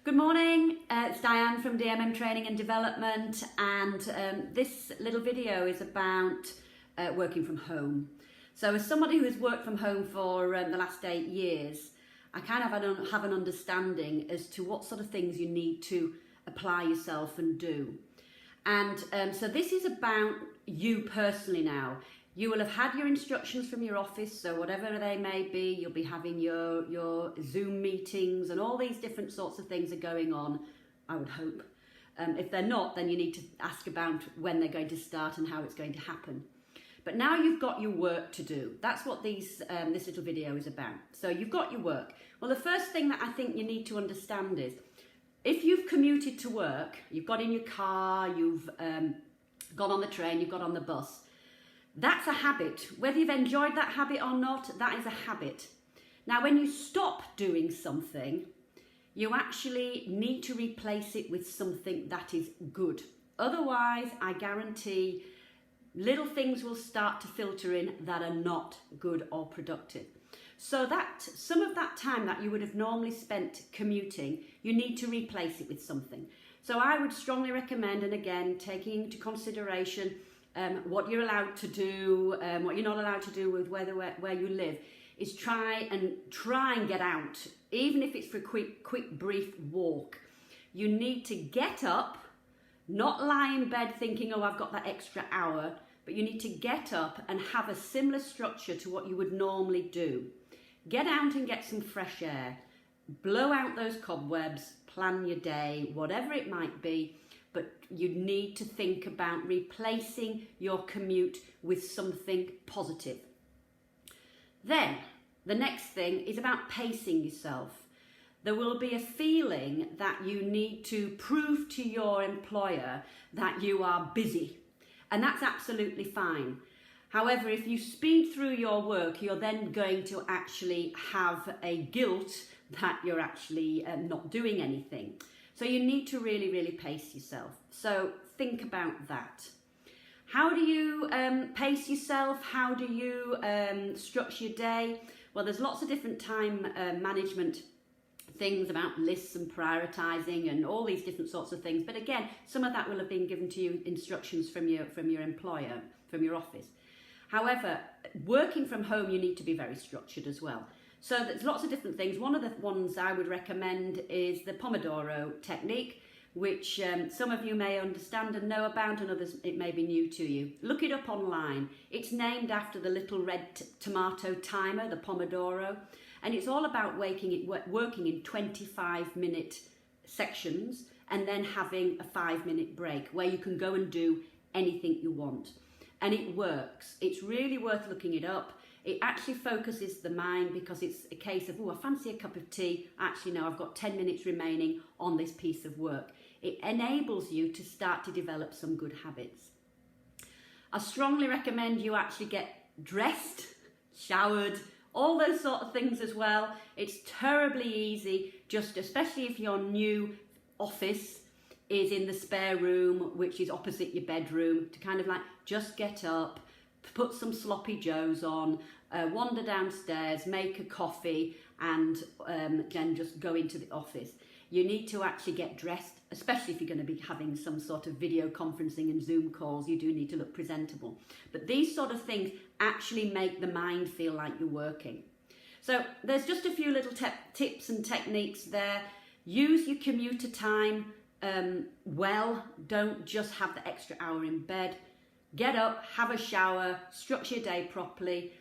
Good morning, it's Diane from DMM Training and Development, and this little video is about working from home. So as somebody who has worked from home for the last 8 years, I kind of have an understanding as to what sort of things you need to apply yourself and do. And so this is about you personally now. You will have had your instructions from your office, so whatever they may be, you'll be having your Zoom meetings and all these different sorts of things are going on, I would hope. If they're not, then you need to ask about when they're going to start and how it's going to happen. But now you've got your work to do. That's what this little video is about. So you've got your work. Well, the first thing that I think you need to understand is, if you've commuted to work, you've got in your car, you've got on the train, you've got on the bus, that's a habit. Whether you've enjoyed that habit or not, that is a habit. Now, when you stop doing something, you actually need to replace it with something that is good. Otherwise, I guarantee little things will start to filter in that are not good or productive. So that some of that time that you would have normally spent commuting, you need to replace it with something. So I would strongly recommend, and again, taking into consideration what you're allowed to do, what you're not allowed to do with where you live, is try and get out, even if it's for a quick brief walk. You need to get up, not lie in bed thinking, oh, I've got that extra hour, but you need to get up and have a similar structure to what you would normally do. Get out and get some fresh air, blow out those cobwebs, plan your day, whatever it might be. But you need to think about replacing your commute with something positive. Then, the next thing is about pacing yourself. There will be a feeling that you need to prove to your employer that you are busy, and that's absolutely fine. However, if you speed through your work, you're then going to actually have a guilt that you're actually not doing anything. So you need to really pace yourself. So think about that. How do you pace yourself? How do you structure your day? Well, there's lots of different time management things about lists and prioritizing and all these different sorts of things. But again, some of that will have been given to you instructions from your employer, from your office. However, working from home, you need to be very structured as well. So there's lots of different things. One of the ones I would recommend is the Pomodoro technique, which some of you may understand and know about, and others it may be new to you. Look it up online. It's named after the little red tomato timer, the Pomodoro, and it's all about working in 25-minute sections and then having a 5-minute break where you can go and do anything you want. And it works. It's really worth looking it up. It actually focuses the mind because it's a case of, oh, I fancy a cup of tea. Actually, no, I've got 10 minutes remaining on this piece of work. It enables you to start to develop some good habits. I strongly recommend you actually get dressed, showered, all those sort of things as well. It's terribly easy, just especially if your new office is in the spare room, which is opposite your bedroom, to kind of like just get up, put some sloppy joes on, wander downstairs, make a coffee, and then just go into the office. You need to actually get dressed, especially if you're going to be having some sort of video conferencing and Zoom calls. You do need to look presentable. But these sort of things actually make the mind feel like you're working. So there's just a few little tips and techniques there. Use your commuter time well. Don't just have the extra hour in bed. Get up, have a shower, structure your day properly,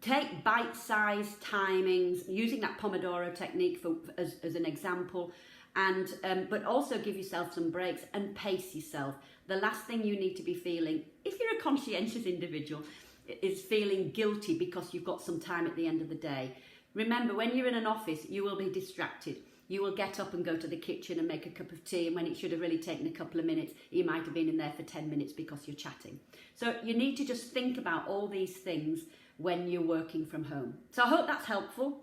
take bite-sized timings, using that Pomodoro technique as an example, and but also give yourself some breaks and pace yourself. The last thing you need to be feeling, if you're a conscientious individual, is feeling guilty because you've got some time at the end of the day. Remember, when you're in an office, you will be distracted. You will get up and go to the kitchen and make a cup of tea, and when it should have really taken a couple of minutes, you might have been in there for 10 minutes because you're chatting. So you need to just think about all these things when you're working from home. So I hope that's helpful.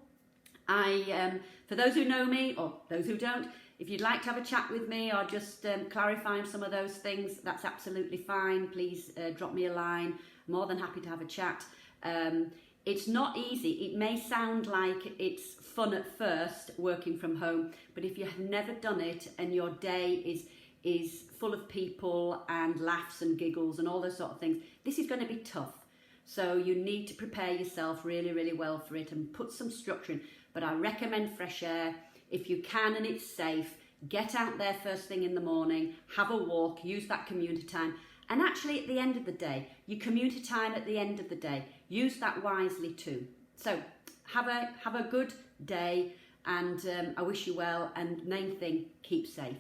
For those who know me, or those who don't, if you'd like to have a chat with me or just clarifying some of those things, that's absolutely fine. Please drop me a line. More than happy to have a chat. It's not easy. It may sound like it's fun at first working from home, but if you have never done it and your day is full of people and laughs and giggles and all those sort of things, this is going to be tough. So you need to prepare yourself really, really well for it and put some structure in. But I recommend fresh air. If you can and it's safe, get out there first thing in the morning, have a walk, use that commuter time. And actually at the end of the day, your commuter time at the end of the day, use that wisely too. So have a good day, and I wish you well, and main thing, keep safe.